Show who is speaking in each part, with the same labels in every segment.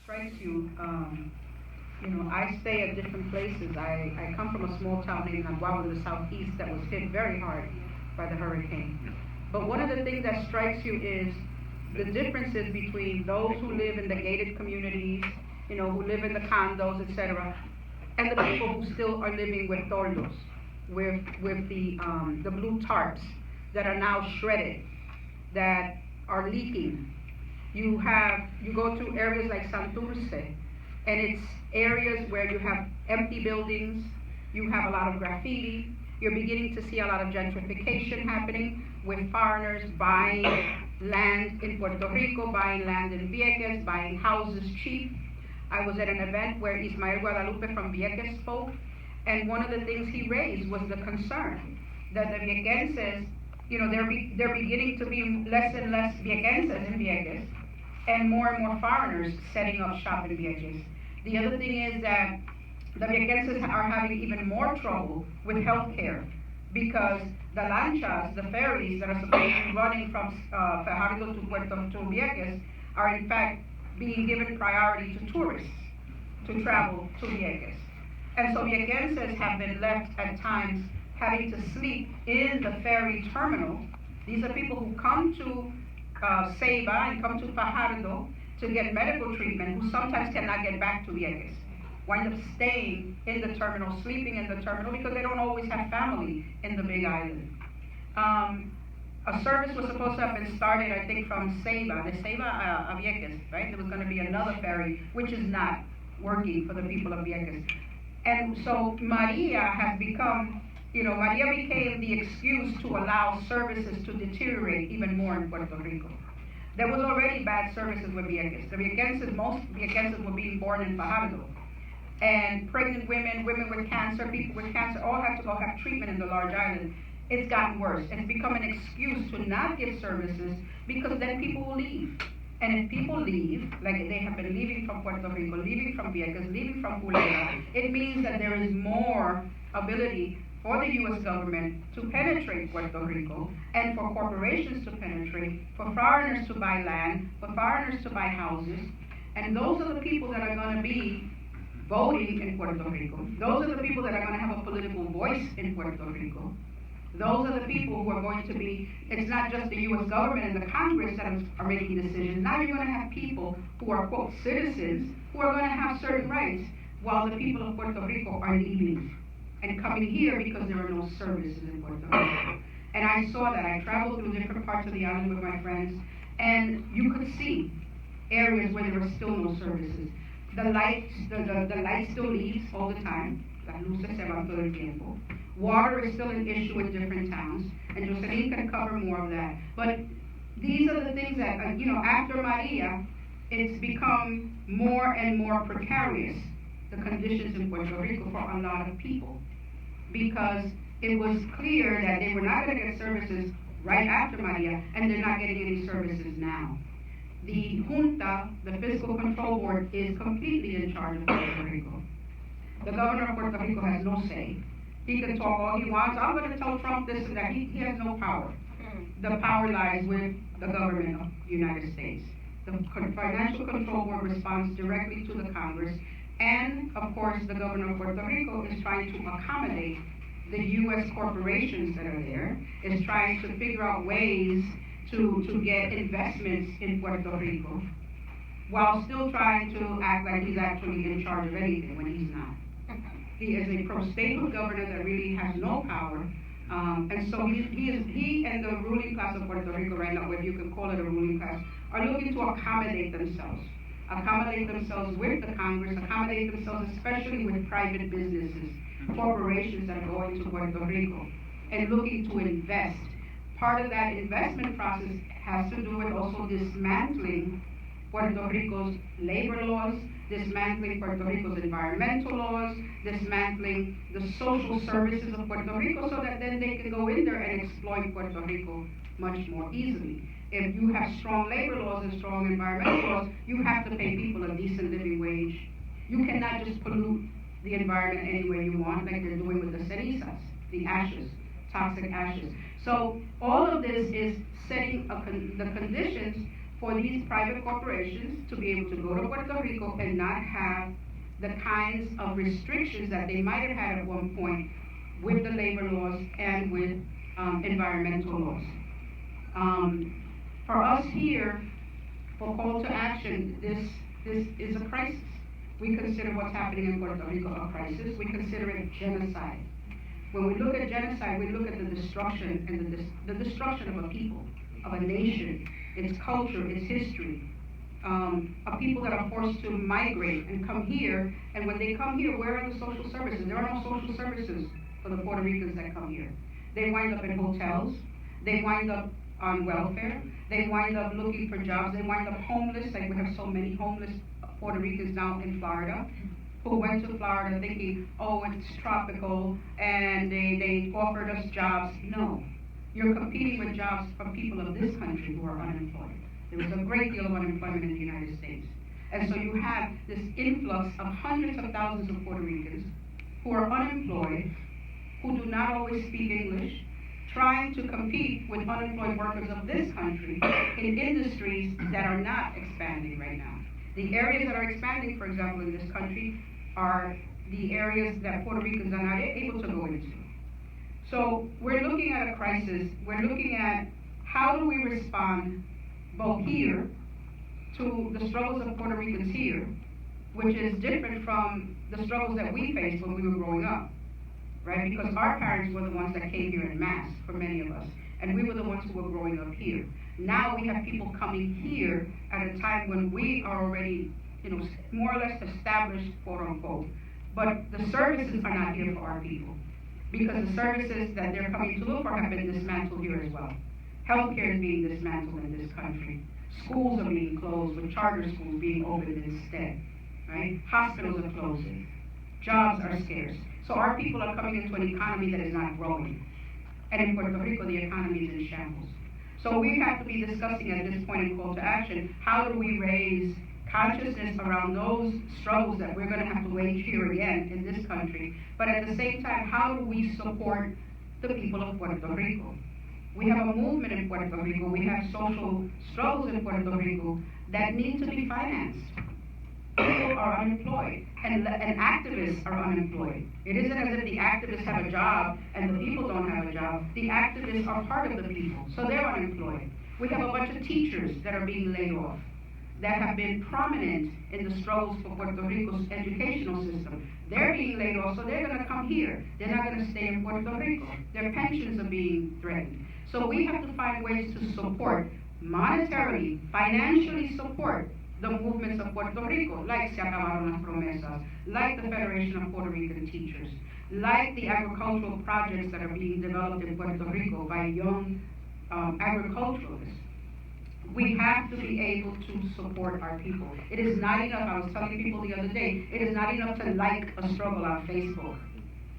Speaker 1: strikes you, I stay at different places. I come from a small town named Naguabo in the southeast that was hit very hard by the hurricane. But one of the things that strikes you is the differences between those who live in the gated communities, who live in the condos, etc., and the people who still are living with toldos, with the blue tarps that are now shredded, that are leaking. You go to areas like Santurce, and it's areas where you have empty buildings, you have a lot of graffiti, you're beginning to see a lot of gentrification happening with foreigners buying land in Puerto Rico, buying land in Vieques, buying houses cheap. I was at an event where Ismael Guadalupe from Vieques spoke, and one of the things he raised was the concern that the Viequenses, they're beginning to be less and less Viequenses in Vieques, and more foreigners setting up shop in Vieques. The other thing is that the Viequenses are having even more trouble with healthcare because the lanchas, the ferries that are supposed to be running from Fajardo to Puerto to Vieques, are in fact being given priority to tourists to travel to Vieques. And so Viequenses have been left at times having to sleep in the ferry terminal. These are people who come to Ceiba and come to Fajardo to get medical treatment, who sometimes cannot get back to Vieques, wind up staying in the terminal, sleeping in the terminal, because they don't always have family in the Big Island. A service was supposed to have been started, I think, from Ceiba, the Ceiba a Vieques, right? There was going to be another ferry, which is not working for the people of Vieques. And so Maria has become, Maria became the excuse to allow services to deteriorate even more in Puerto Rico. There was already bad services with Vieques. Most Viequenses were being born in Fajardo. And pregnant women, women with cancer, people with cancer, all have to go have treatment in the large island. It's gotten worse. It's become an excuse to not give services because then people will leave. And if people leave, like they have been leaving from Puerto Rico, leaving from Vieques, leaving from Culebra, it means that there is more ability for the U.S. government to penetrate Puerto Rico, and for corporations to penetrate, for foreigners to buy land, for foreigners to buy houses. And those are the people that are going to be voting in Puerto Rico. Those are the people that are going to have a political voice in Puerto Rico. Those are the people who are going to be, it's not just the U.S. government and the Congress that are making decisions. Now you're going to have people who are, quote, citizens, who are going to have certain rights, while the people of Puerto Rico are leaving and coming here because there are no services in Puerto Rico. And I saw that. I traveled through different parts of the island with my friends, and you could see areas where there were still no services. The light still leaves all the time. Las luces se van todo el tiempo. Water is still an issue in different towns, and Jocelyn can cover more of that. But these are the things that, after Maria, it's become more and more precarious, the conditions in Puerto Rico for a lot of people, because it was clear that they were not going to get services right after Maria, and they're not getting any services now. The Junta, the Fiscal Control Board, is completely in charge of Puerto Rico. The governor of Puerto Rico has no say. He can talk all he wants. I'm going to tell Trump this and that. He has no power. The power lies with the government of the United States. The Financial Control Board responds directly to the Congress. And, of course, the governor of Puerto Rico is trying to accommodate the U.S. corporations that are there, is trying to figure out ways to get investments in Puerto Rico, while still trying to act like he's actually in charge of anything when he's not. He is a pro-statehood governor that really has no power, and so he and the ruling class of Puerto Rico right now, whether you can call it a ruling class, are looking to accommodate themselves with the Congress, accommodate themselves especially with private businesses, corporations that are going to Puerto Rico, and looking to invest. Part of that investment process has to do with also dismantling Puerto Rico's labor laws, dismantling Puerto Rico's environmental laws, dismantling the social services of Puerto Rico, so that then they can go in there and exploit Puerto Rico much more easily. If you have strong labor laws and strong environmental laws, you have to pay people a decent living wage. You cannot just pollute the environment any way you want, like they're doing with the cenizas, the ashes, toxic ashes. So all of this is setting the conditions for these private corporations to be able to go to Puerto Rico and not have the kinds of restrictions that they might have had at one point with the labor laws and with environmental laws. For us here, for call to action, this is a crisis. We consider what's happening in Puerto Rico a crisis. We consider it genocide. When we look at genocide, we look at the destruction and the destruction of a people, of a nation, its culture, its history, of people that are forced to migrate and come here. And when they come here, where are the social services? There are no social services for the Puerto Ricans that come here. They wind up in hotels. They wind up on welfare. They wind up looking for jobs. They wind up homeless. Like we have so many homeless Puerto Ricans now in Florida who went to Florida thinking, oh, it's tropical, and they offered us jobs. No. You're competing with jobs from people of this country who are unemployed. There was a great deal of unemployment in the United States. And so you have this influx of hundreds of thousands of Puerto Ricans who are unemployed, who do not always speak English, trying to compete with unemployed workers of this country in industries that are not expanding right now. The areas that are expanding, for example, in this country are the areas that Puerto Ricans are not able to go into. So we're looking at a crisis. We're looking at how do we respond both here to the struggles of Puerto Ricans here, which is different from the struggles that we faced when we were growing up, right? Because our parents were the ones that came here en masse, for many of us, and we were the ones who were growing up here. Now we have people coming here at a time when we are already, more or less established, quote unquote, but the services are not here for our people, because the services that they're coming to look for have been dismantled here as well. Healthcare is being dismantled in this country. Schools are being closed, with charter schools being opened instead, right? Hospitals are closing. Jobs are scarce. So our people are coming into an economy that is not growing. And in Puerto Rico, the economy is in shambles. So we have to be discussing at this point in call to action, how do we raise consciousness around those struggles that we're going to have to wage here again in this country, but at the same time, how do we support the people of Puerto Rico? We have a movement in Puerto Rico, we have social struggles in Puerto Rico that need to be financed. People are unemployed, and activists are unemployed. It isn't as if the activists have a job and the people don't have a job. The activists are part of the people, so they're unemployed. We have a bunch of teachers that are being laid off, that have been prominent in the struggles for Puerto Rico's educational system. They're being laid off, so they're going to come here. They're not going to stay in Puerto Rico. Their pensions are being threatened. So we have to find ways to support, monetarily, financially support, the movements of Puerto Rico, like Se Acabaron las Promesas, like the Federation of Puerto Rican Teachers, like the agricultural projects that are being developed in Puerto Rico by young agriculturalists. We have to be able to support our people. It is not enough, I was telling people the other day, it is not enough to like a struggle on Facebook.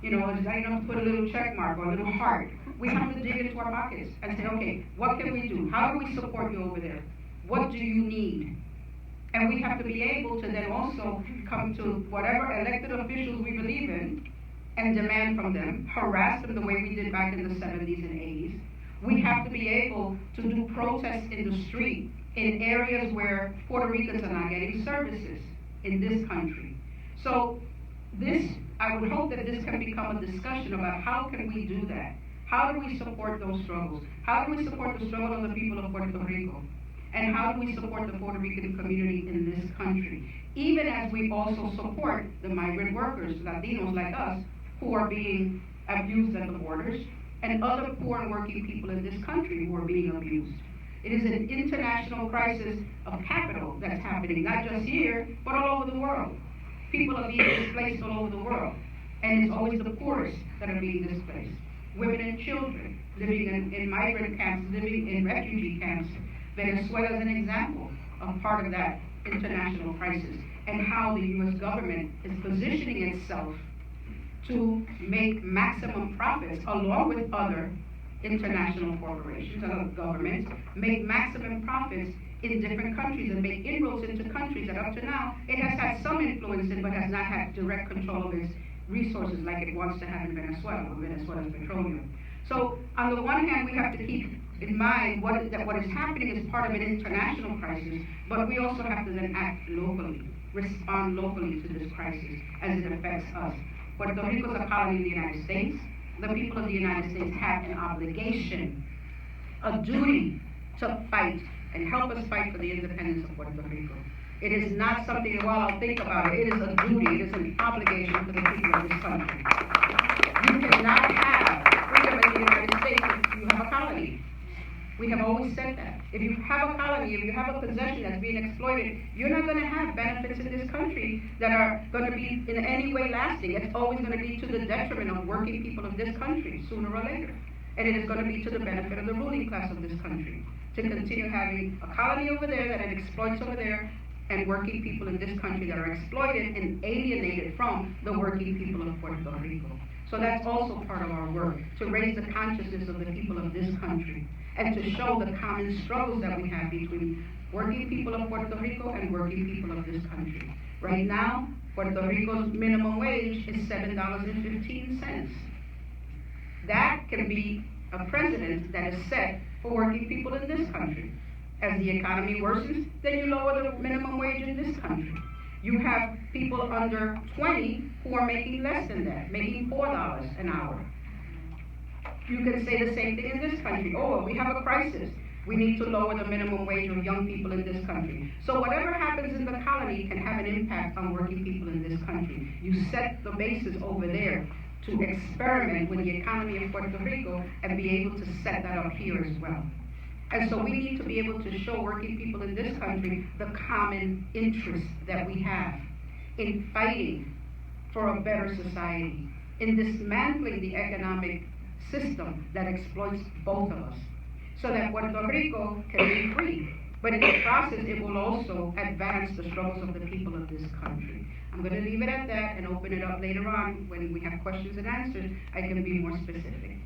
Speaker 1: It's not enough to put a little check mark or a little heart. We have to dig into our pockets and say, okay, what can we do? How do we support you over there? What do you need? And we have to be able to then also come to whatever elected officials we believe in and demand from them, harass them the way we did back in the 70s and 80s. We have to be able to do protests in the street in areas where Puerto Ricans are not getting services in this country. So I would hope that this can become a discussion about how can we do that? How do we support those struggles? How do we support the struggle of the people of Puerto Rico? And how do we support the Puerto Rican community in this country? Even as we also support the migrant workers, Latinos like us, who are being abused at the borders, and other poor and working people in this country who are being abused. It is an international crisis of capital that's happening, not just here, but all over the world. People are being displaced all over the world, and it's always the poorest that are being displaced. Women and children living in migrant camps, living in refugee camps. Venezuela is an example of part of that international crisis, and how the U.S. government is positioning itself to make maximum profits along with other international corporations, other governments, make maximum profits in different countries and make inroads into countries that up to now it has had some influence in but has not had direct control of its resources like it wants to have in Venezuela with Venezuela's petroleum. So on the one hand, we have to keep in mind that what is happening is part of an international crisis, but we also have to then act locally, respond locally to this crisis as it affects us. Puerto Rico is a colony of the United States. The people of the United States have an obligation, a duty to fight and help us fight for the independence of Puerto Rico. It is not something, well, I'll think about it. It is a duty, it is an obligation for the people of this country. You cannot have freedom in the United States if you have a colony. We have always said that. If you have a colony, if you have a possession that's being exploited, you're not going to have benefits in this country that are going to be in any way lasting. It's always going to be to the detriment of working people of this country, sooner or later. And it is going to be to the benefit of the ruling class of this country, to continue having a colony over there that it exploits over there, and working people in this country that are exploited and alienated from the working people of Puerto Rico. So that's also part of our work, to raise the consciousness of the people of this country, and to show the common struggles that we have between working people of Puerto Rico and working people of this country. Right now, Puerto Rico's minimum wage is $7.15. That can be a precedent that is set for working people in this country. As the economy worsens, then you lower the minimum wage in this country. You have people under 20 who are making less than that, making $4 an hour. You can say the same thing in this country. Oh, we have a crisis. We need to lower the minimum wage of young people in this country. So whatever happens in the colony can have an impact on working people in this country. You set the basis over there to experiment with the economy of Puerto Rico and be able to set that up here as well. And so we need to be able to show working people in this country the common interest that we have in fighting for a better society, in dismantling the economic system that exploits both of us, so that Puerto Rico can be free. But in the process, it will also advance the struggles of the people of this country. I'm going to leave it at that and open it up later on when we have questions and answers. I can be more specific.